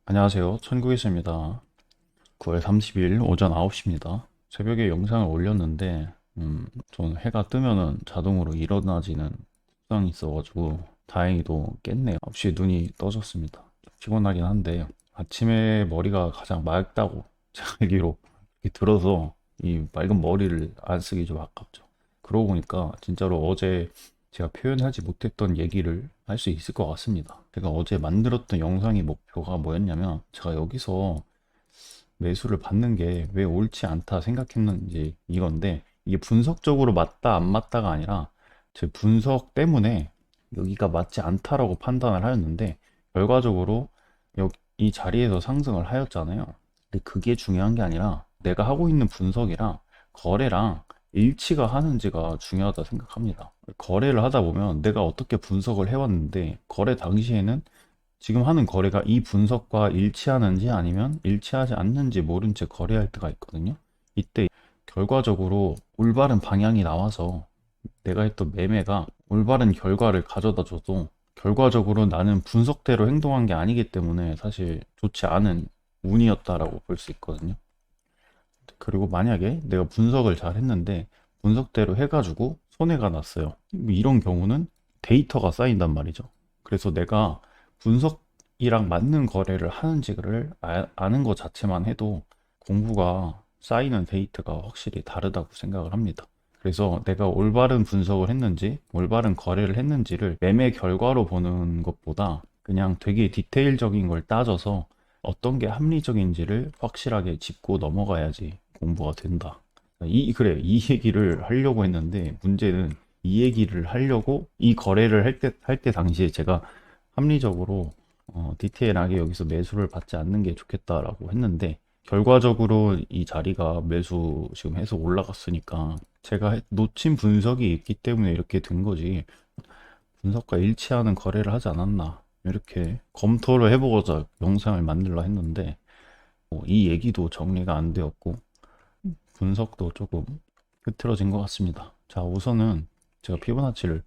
안녕하세요. 천국에서입니다. 9월 30일 오전 9시입니다. 새벽에 영상을 올렸는데, 전 해가 뜨면은 자동으로 일어나지는 습성이 있어가지고, 다행히도 깼네요. 9시에 눈이 떠졌습니다. 좀 피곤하긴 한데, 아침에 머리가 가장 맑다고 제가 알기로 이렇게 들어서 이 맑은 머리를 안 쓰기 좀 아깝죠. 그러고 보니까 진짜로 어제 제가 표현하지 못했던 얘기를 할 수 있을 것 같습니다. 제가 어제 만들었던 영상의 목표가 뭐였냐면, 제가 여기서 매수를 받는 게 왜 옳지 않다 생각했는지 이건데, 이게 분석적으로 맞다 안 맞다가 아니라 제 분석 때문에 여기가 맞지 않다라고 판단을 하였는데, 결과적으로 이 자리에서 상승을 하였잖아요. 근데 그게 중요한 게 아니라 내가 하고 있는 분석이랑 거래랑 일치가 하는지가 중요하다 생각합니다. 거래를 하다 보면 내가 어떻게 분석을 해왔는데, 거래 당시에는 지금 하는 거래가 이 분석과 일치하는지 아니면 일치하지 않는지 모른 채 거래할 때가 있거든요. 이때 결과적으로 올바른 방향이 나와서 내가 했던 매매가 올바른 결과를 가져다 줘도, 결과적으로 나는 분석대로 행동한 게 아니기 때문에 사실 좋지 않은 운이었다라고 볼 수 있거든요. 그리고 만약에 내가 분석을 잘 했는데 분석대로 해가지고 손해가 났어요. 이런 경우는 데이터가 쌓인단 말이죠. 그래서 내가 분석이랑 맞는 거래를 하는지를 아는 것 자체만 해도 공부가 쌓이는 데이터가 확실히 다르다고 생각을 합니다. 그래서 내가 올바른 분석을 했는지, 올바른 거래를 했는지를 매매 결과로 보는 것보다 그냥 되게 디테일적인 걸 따져서 어떤 게 합리적인지를 확실하게 짚고 넘어가야지 공부가 된다. 그래, 이 얘기를 하려고 했는데, 문제는 이 얘기를 하려고 이 거래를 할 때 당시에 제가 합리적으로 디테일하게 여기서 매수를 받지 않는 게 좋겠다라고 했는데, 결과적으로 이 자리가 매수 지금 해서 올라갔으니까 제가 놓친 분석이 있기 때문에 이렇게 된 거지, 분석과 일치하는 거래를 하지 않았나, 이렇게 검토를 해보고자 영상을 만들려 했는데, 이 얘기도 정리가 안 되었고 분석도 조금 흐트러진 것 같습니다. 자, 우선은 제가 피보나치를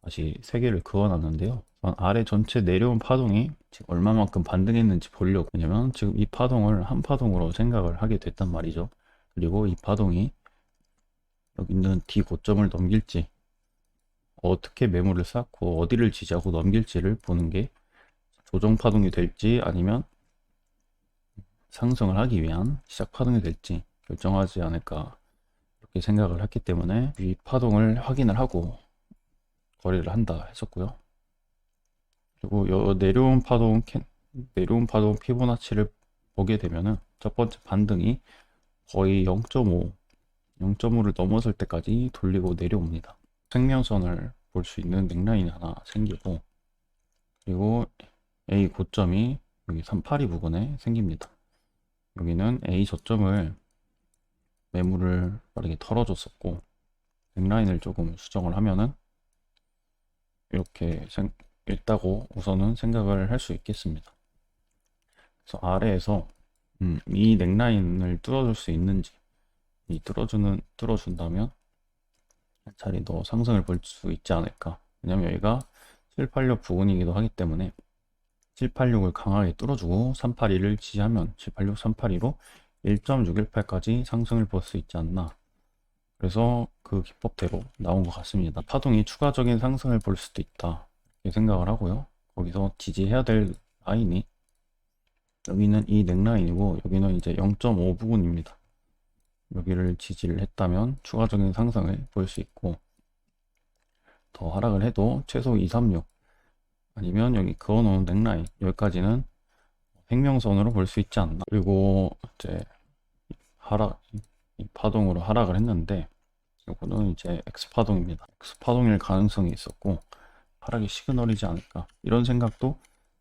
다시 3개를 그어놨는데요. 우선 아래 전체 내려온 파동이 지금 얼마만큼 반등했는지 보려고. 왜냐면 지금 이 파동을 한 파동으로 생각을 하게 됐단 말이죠. 그리고 이 파동이 여기 있는 D 고점을 넘길지, 어떻게 매물을 쌓고 어디를 지지하고 넘길지를 보는 게 조정 파동이 될지 아니면 상승을 하기 위한 시작 파동이 될지 결정하지 않을까, 이렇게 생각을 했기 때문에 이 파동을 확인을 하고 거래를 한다 했었고요. 그리고 내려온 파동 피보나치를 보게 되면은 첫 번째 반등이 거의 0.5, 0.5를 넘어설 때까지 돌리고 내려옵니다. 생명선을 볼 수 있는 넥라인이 하나 생기고, 그리고 A 고점이 여기 382 부근에 생깁니다. 여기는 A 저점을 매물을 빠르게 털어줬었고, 넥라인을 조금 수정을 하면은 이렇게 있다고 우선은 생각을 할 수 있겠습니다. 그래서 아래에서 이 넥라인을 뚫어줄 수 있는지, 뚫어준다면 한 차례 더 상승을 볼 수 있지 않을까. 왜냐면 여기가 786 부근이기도 하기 때문에 786을 강하게 뚫어주고 382를 지지하면 786, 382로 1.618까지 상승을 볼 수 있지 않나. 그래서 그 기법대로 나온 것 같습니다. 파동이 추가적인 상승을 볼 수도 있다, 이렇게 생각을 하고요. 거기서 지지해야 될 라인이 여기는 이 넥라인이고, 여기는 이제 0.5 부분입니다. 여기를 지지를 했다면 추가적인 상승을 볼 수 있고, 더 하락을 해도 최소 236 아니면 여기 그어놓은 넥라인 여기까지는 횡명선으로 볼 수 있지 않나. 그리고 이제 이 파동으로 하락을 했는데, 이거는 이제 X파동입니다. X파동일 가능성이 있었고 하락의 시그널이지 않을까, 이런 생각도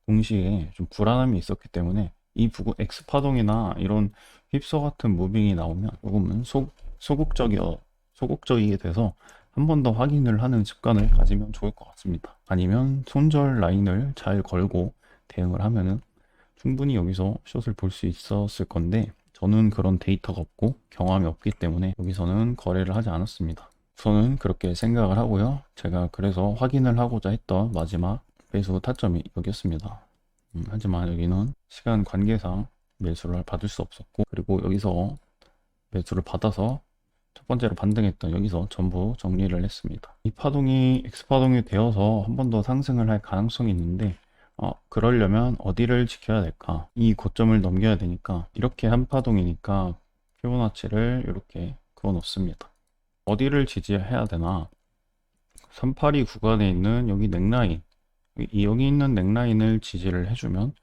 동시에 좀 불안함이 있었기 때문에 이 부분 X파동이나 이런 휩서 같은 무빙이 나오면 조금은 소극적이게 돼서 한 번 더 확인을 하는 습관을 가지면 좋을 것 같습니다. 아니면 손절 라인을 잘 걸고 대응을 하면은 충분히 여기서 숏을 볼 수 있었을 건데, 저는 그런 데이터가 없고 경험이 없기 때문에 여기서는 거래를 하지 않았습니다. 저는 그렇게 생각을 하고요. 제가 그래서 확인을 하고자 했던 마지막 매수 타점이 여기였습니다. 하지만 여기는 시간 관계상 매수를 받을 수 없었고, 그리고 여기서 매수를 받아서 첫 번째로 반등했던 여기서 전부 정리를 했습니다. 이 파동이 X파동이 되어서 한 번 더 상승을 할 가능성이 있는데, 그러려면 어디를 지켜야 될까? 이 고점을 넘겨야 되니까 이렇게 한 파동이니까 피보나치를 이렇게 그어 놓습니다. 어디를 지지해야 되나? 382 구간에 있는 여기 넥라인, 여기 있는 넥라인을 지지를 해주면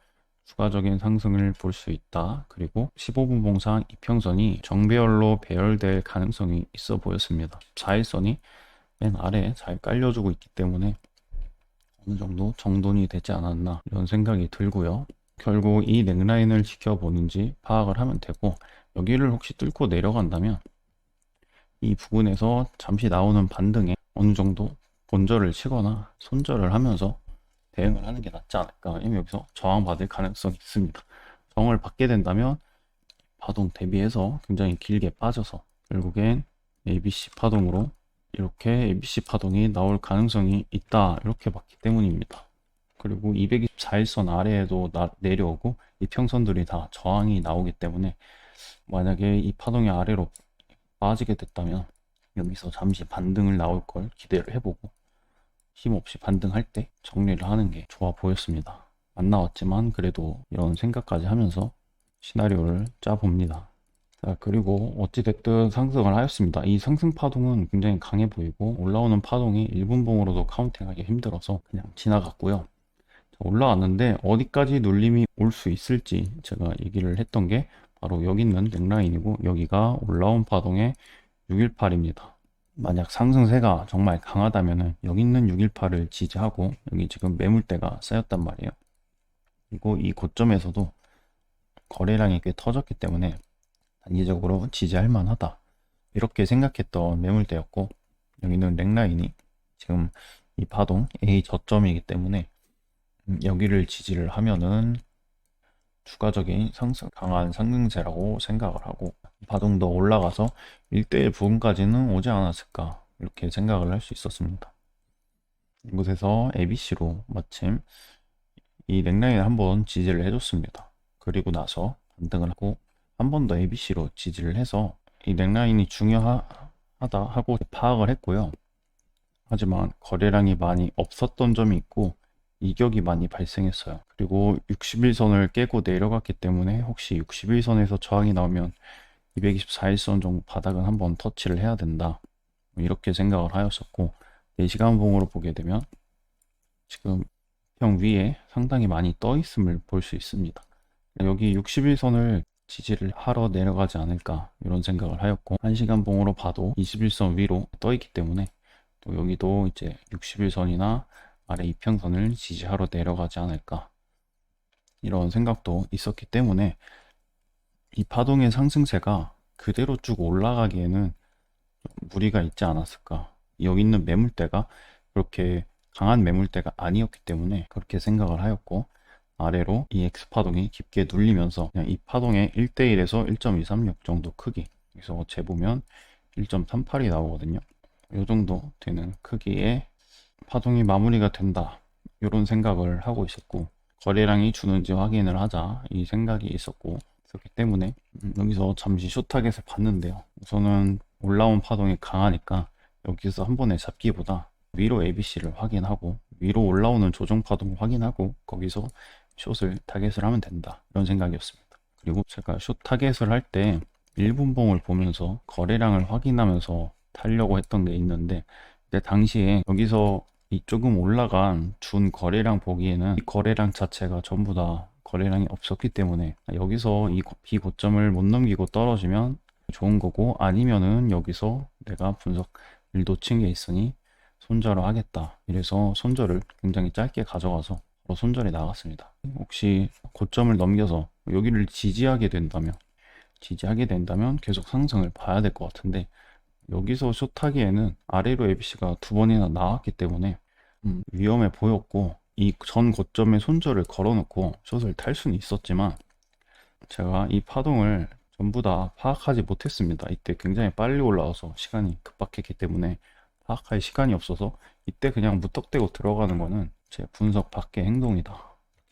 추가적인 상승을 볼 수 있다. 그리고 15분 봉상 이평선이 정배열로 배열될 가능성이 있어 보였습니다. 4일선이 맨 아래에 잘 깔려주고 있기 때문에 어느 정도 정돈이 되지 않았나 이런 생각이 들고요. 결국 이 넥라인을 지켜보는지 파악을 하면 되고, 여기를 혹시 뚫고 내려간다면 이 부분에서 잠시 나오는 반등에 어느 정도 본절을 치거나 손절을 하면서 대응을 하는 게 낫지 않을까. 왜냐면 여기서 저항받을 가능성이 있습니다. 저항을 받게 된다면 파동 대비해서 굉장히 길게 빠져서 결국엔 ABC 파동으로 이렇게 ABC 파동이 나올 가능성이 있다, 이렇게 봤기 때문입니다. 그리고 224일선 아래에도 내려오고 이평선들이 다 저항이 나오기 때문에 만약에 이 파동이 아래로 빠지게 됐다면 여기서 잠시 반등을 나올 걸 기대를 해보고 힘없이 반등할 때 정리를 하는 게 좋아 보였습니다. 안 나왔지만 그래도 이런 생각까지 하면서 시나리오를 짜봅니다. 자, 그리고 어찌됐든 상승을 하였습니다. 이 상승 파동은 굉장히 강해 보이고 올라오는 파동이 1분봉으로도 카운팅하기 힘들어서 그냥 지나갔고요. 자, 올라왔는데 어디까지 눌림이 올 수 있을지 제가 얘기를 했던 게 바로 여기 있는 넥라인이고, 여기가 올라온 파동의 618입니다. 만약 상승세가 정말 강하다면 여기 있는 618을 지지하고, 여기 지금 매물대가 쌓였단 말이에요. 그리고 이 고점에서도 거래량이 꽤 터졌기 때문에 단기적으로 지지할 만하다, 이렇게 생각했던 매물대였고, 여기는 넥라인이 지금 이 파동 A 저점이기 때문에 여기를 지지를 하면은 추가적인 강한 상승세라고 생각을 하고, 파동 더 올라가서 1대1 부분까지는 오지 않았을까, 이렇게 생각을 할 수 있었습니다. 이곳에서 ABC로 마침 이 넥라인을 한번 지지를 해줬습니다. 그리고 나서 반등을 하고 한 번 더 ABC로 지지를 해서 이 넥라인이 중요하다 하고 파악을 했고요. 하지만 거래량이 많이 없었던 점이 있고 이격이 많이 발생했어요. 그리고 61선을 깨고 내려갔기 때문에 혹시 61선에서 저항이 나오면 224일선 정도 바닥은 한번 터치를 해야 된다, 이렇게 생각을 하였었고, 4시간 봉으로 보게 되면 지금 평 위에 상당히 많이 떠 있음을 볼 수 있습니다. 여기 61선을 지지를 하러 내려가지 않을까, 이런 생각을 하였고, 1시간 봉으로 봐도 21선 위로 떠 있기 때문에 또 여기도 이제 61선이나 아래 이평선을 지지하러 내려가지 않을까, 이런 생각도 있었기 때문에 이 파동의 상승세가 그대로 쭉 올라가기에는 무리가 있지 않았을까. 여기 있는 매물대가 그렇게 강한 매물대가 아니었기 때문에 그렇게 생각을 하였고, 아래로 이 X파동이 깊게 눌리면서 그냥 이 파동의 1대1에서 1.236 정도 크기, 여기서 재보면 1.38이 나오거든요. 이 정도 되는 크기의 파동이 마무리가 된다, 이런 생각을 하고 있었고, 거래량이 주는지 확인을 하자, 이 생각이 있었고, 그렇기 때문에 여기서 잠시 숏 타겟을 봤는데요. 우선은 올라온 파동이 강하니까 여기서 한 번에 잡기보다 위로 ABC를 확인하고 위로 올라오는 조정 파동을 확인하고 거기서 숏을 타겟을 하면 된다, 이런 생각이었습니다. 그리고 제가 숏 타겟을 할 때 1분봉을 보면서 거래량을 확인하면서 타려고 했던 게 있는데, 그때 당시에 여기서 이 조금 올라간 준 거래량 보기에는 이 거래량 자체가 전부 다 거래량이 없었기 때문에 여기서 이 비고점을 못 넘기고 떨어지면 좋은 거고, 아니면은 여기서 내가 분석 놓친 게 있으니 손절을 하겠다, 이래서 손절을 굉장히 짧게 가져가서 바로 손절이 나갔습니다. 혹시 고점을 넘겨서 여기를 지지하게 된다면 계속 상승을 봐야 될 것 같은데, 여기서 숏하기에는 아래로 ABC가 두 번이나 나왔기 때문에 위험해 보였고, 이 전 고점에 손절을 걸어놓고 숏을 탈 수는 있었지만 제가 이 파동을 전부 다 파악하지 못했습니다. 이때 굉장히 빨리 올라와서 시간이 급박했기 때문에 파악할 시간이 없어서 이때 그냥 무턱대고 들어가는 거는 제 분석 밖의 행동이다,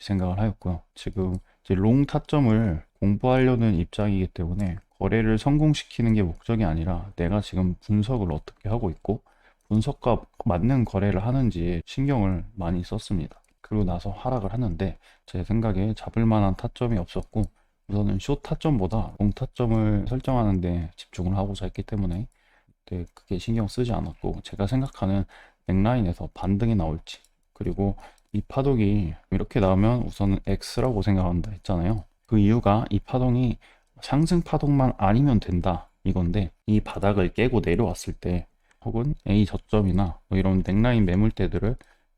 생각을 하였고요. 지금 이제 롱 타점을 공부하려는 입장이기 때문에 거래를 성공시키는 게 목적이 아니라 내가 지금 분석을 어떻게 하고 있고 분석과 맞는 거래를 하는지 신경을 많이 썼습니다. 그리고 나서 하락을 하는데 제 생각에 잡을 만한 타점이 없었고 우선은 숏 타점보다 롱 타점을 설정하는데 집중을 하고자 했기 때문에 그게 신경 쓰지 않았고 제가 생각하는 넥라인에서 반등이 나올지 그리고 이 파동이 이렇게 나오면 우선은 X라고 생각한다 했잖아요. 그 이유가 이 파동이 상승 파동만 아니면 된다 이건데 이 바닥을 깨고 내려왔을 때 혹은 A 저점이나 뭐 이런 넥라인 매물대들을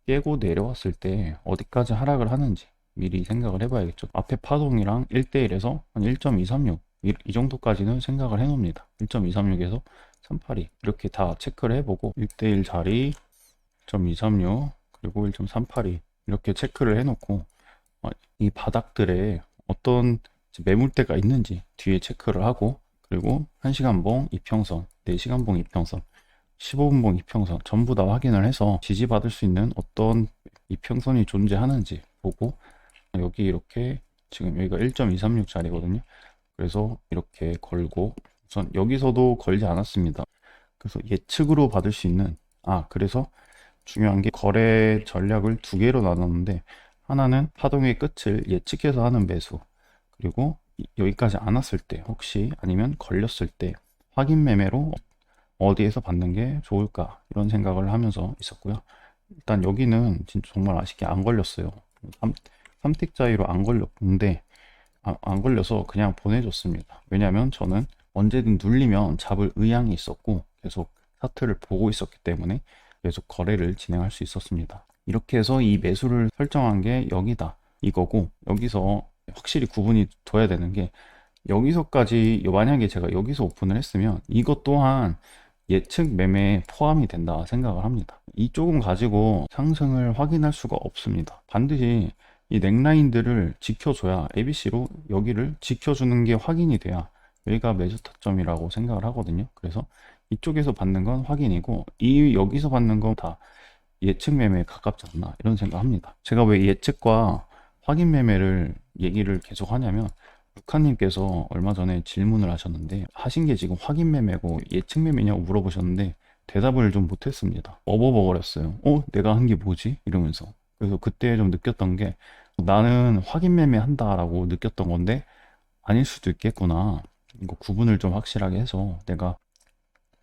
깨고 내려왔을 때 어디까지 하락을 하는지 미리 생각을 해봐야겠죠. 앞에 파동이랑 1대1에서 한 1.236 이 정도까지는 생각을 해놓습니다. 1.236에서 382 이렇게 다 체크를 해보고 1대1 자리 1.236 그리고 1.382 이렇게 체크를 해놓고 이 바닥들에 어떤 매물대가 있는지 뒤에 체크를 하고 그리고 1시간봉 이평선, 4시간봉 이평선, 15분봉 이평선 전부 다 확인을 해서 지지받을 수 있는 어떤 이평선이 존재하는지 보고 여기 이렇게 지금 여기가 1.236 자리거든요. 그래서 이렇게 걸고 우선 여기서도 걸지 않았습니다. 그래서 예측으로 받을 수 있는 그래서 중요한 게 거래 전략을 두 개로 나눴는데 하나는 파동의 끝을 예측해서 하는 매수 그리고 여기까지 안 왔을 때 혹시 아니면 걸렸을 때 확인 매매로 어디에서 받는 게 좋을까 이런 생각을 하면서 있었고요. 일단 여기는 진짜 정말 아쉽게 안 걸렸어요. 3틱자리로 안 걸렸는데 안 걸려서 그냥 보내줬습니다. 왜냐면 저는 언제든 눌리면 잡을 의향이 있었고 계속 차트를 보고 있었기 때문에 계속 거래를 진행할 수 있었습니다. 이렇게 해서 이 매수를 설정한 게 여기다 이거고 여기서 확실히 구분이 둬야 되는 게 여기서까지 만약에 제가 여기서 오픈을 했으면 이것 또한 예측 매매에 포함이 된다 생각을 합니다. 이쪽은 가지고 상승을 확인할 수가 없습니다. 반드시 이 넥라인들을 지켜줘야 ABC로 여기를 지켜주는 게 확인이 돼야 여기가 매수 타점이라고 생각을 하거든요. 그래서 이쪽에서 받는 건 확인이고 여기서 받는 건 다 예측 매매에 가깝지 않나 이런 생각합니다. 제가 왜 예측과 확인 매매를 얘기를 계속 하냐면 루카님께서 얼마 전에 질문을 하셨는데 하신 게 지금 확인 매매고 예측 매매냐고 물어보셨는데 대답을 좀 못했습니다. 어버버거렸어요. 내가 한 게 뭐지? 이러면서. 그래서 그때 좀 느꼈던 게 나는 확인 매매 한다라고 느꼈던 건데 아닐 수도 있겠구나. 이거 구분을 좀 확실하게 해서 내가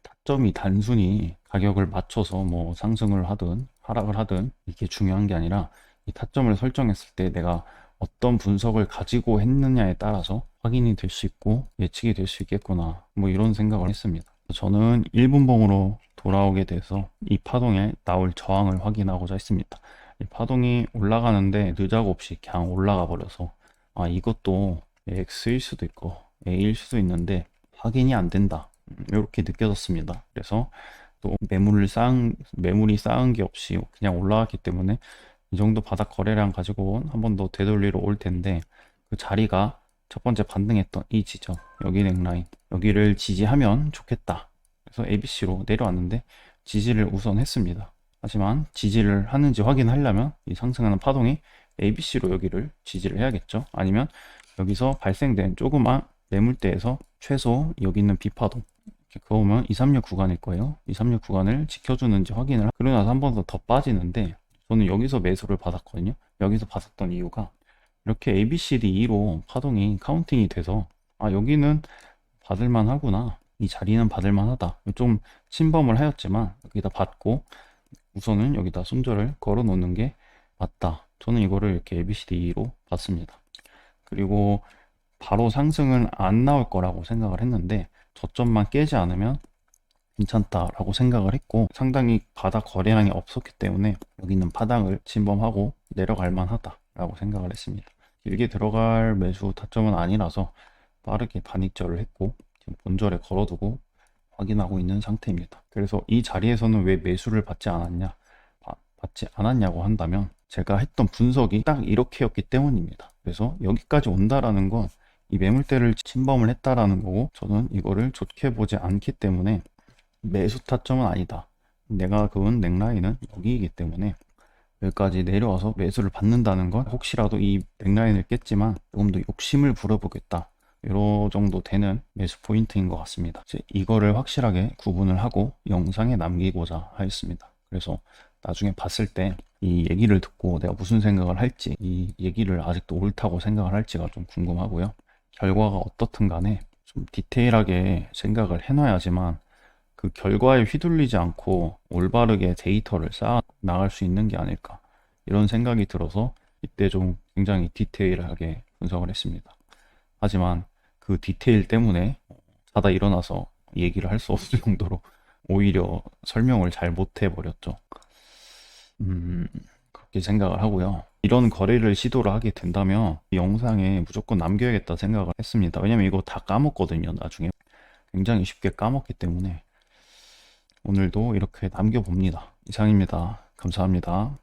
타점이 단순히 가격을 맞춰서 뭐 상승을 하든 하락을 하든 이게 중요한 게 아니라 이 타점을 설정했을 때 내가 어떤 분석을 가지고 했느냐에 따라서 확인이 될 수 있고 예측이 될 수 있겠구나 뭐 이런 생각을 했습니다. 저는 1분봉으로 돌아오게 돼서 이 파동에 나올 저항을 확인하고자 했습니다. 이 파동이 올라가는데 느작없이 그냥 올라가 버려서 이것도 X일 수도 있고 A일 수도 있는데 확인이 안 된다 이렇게 느껴졌습니다. 그래서 또 매물이 쌓은 게 없이 그냥 올라왔기 때문에 이 정도 바닥 거래량 가지고 한 번 더 되돌리러 올 텐데 그 자리가 첫 번째 반등했던 이 지점 여기 넥라인 여기를 지지하면 좋겠다. 그래서 ABC로 내려왔는데 지지를 우선 했습니다. 하지만 지지를 하는지 확인하려면 이 상승하는 파동이 ABC로 여기를 지지를 해야겠죠. 아니면 여기서 발생된 조그만 매물대에서 최소 여기 있는 B파동 그거 보면 236 구간일 거예요. 236 구간을 지켜주는지 확인을 그러고 나서 한 번 더 빠지는데 저는 여기서 매수를 받았거든요. 여기서 받았던 이유가 이렇게 ABCDE로 파동이 카운팅이 돼서 여기는 받을만 하구나. 이 자리는 받을만 하다. 좀 침범을 하였지만 여기다 받고 우선은 여기다 손절을 걸어 놓는 게 맞다. 저는 이거를 이렇게 ABCDE로 봤습니다. 그리고 바로 상승은 안 나올 거라고 생각을 했는데 저점만 깨지 않으면 괜찮다라고 생각을 했고 상당히 바닥 거래량이 없었기 때문에 여기 있는 바닥을 침범하고 내려갈 만하다라고 생각을 했습니다. 길게 들어갈 매수 타점은 아니라서 빠르게 반익절을 했고 지금 본절에 걸어두고 확인하고 있는 상태입니다. 그래서 이 자리에서는 왜 매수를 받지 않았냐고 한다면 제가 했던 분석이 딱 이렇게였기 때문입니다. 그래서 여기까지 온다라는 건 이 매물대를 침범을 했다라는 거고 저는 이거를 좋게 보지 않기 때문에 매수 타점은 아니다. 내가 그은 넥라인은 여기이기 때문에 여기까지 내려와서 매수를 받는다는 건 혹시라도 이 넥라인을 깼지만 조금 더 욕심을 부려보겠다. 요 정도 되는 매수 포인트인 것 같습니다. 이제 이거를 확실하게 구분을 하고 영상에 남기고자 하였습니다. 그래서 나중에 봤을 때 이 얘기를 듣고 내가 무슨 생각을 할지, 이 얘기를 아직도 옳다고 생각을 할지가 좀 궁금하고요. 결과가 어떻든 간에 좀 디테일하게 생각을 해놔야지만 그 결과에 휘둘리지 않고 올바르게 데이터를 쌓아 나갈 수 있는 게 아닐까. 이런 생각이 들어서 이때 좀 굉장히 디테일하게 분석을 했습니다. 하지만 그 디테일 때문에 자다 일어나서 얘기를 할 수 없을 정도로 오히려 설명을 잘 못해 버렸죠. 그렇게 생각을 하고요. 이런 거래를 시도를 하게 된다면 이 영상에 무조건 남겨야겠다 생각을 했습니다. 왜냐면 이거 다 까먹거든요, 나중에. 굉장히 쉽게 까먹기 때문에 오늘도 이렇게 남겨봅니다. 이상입니다. 감사합니다.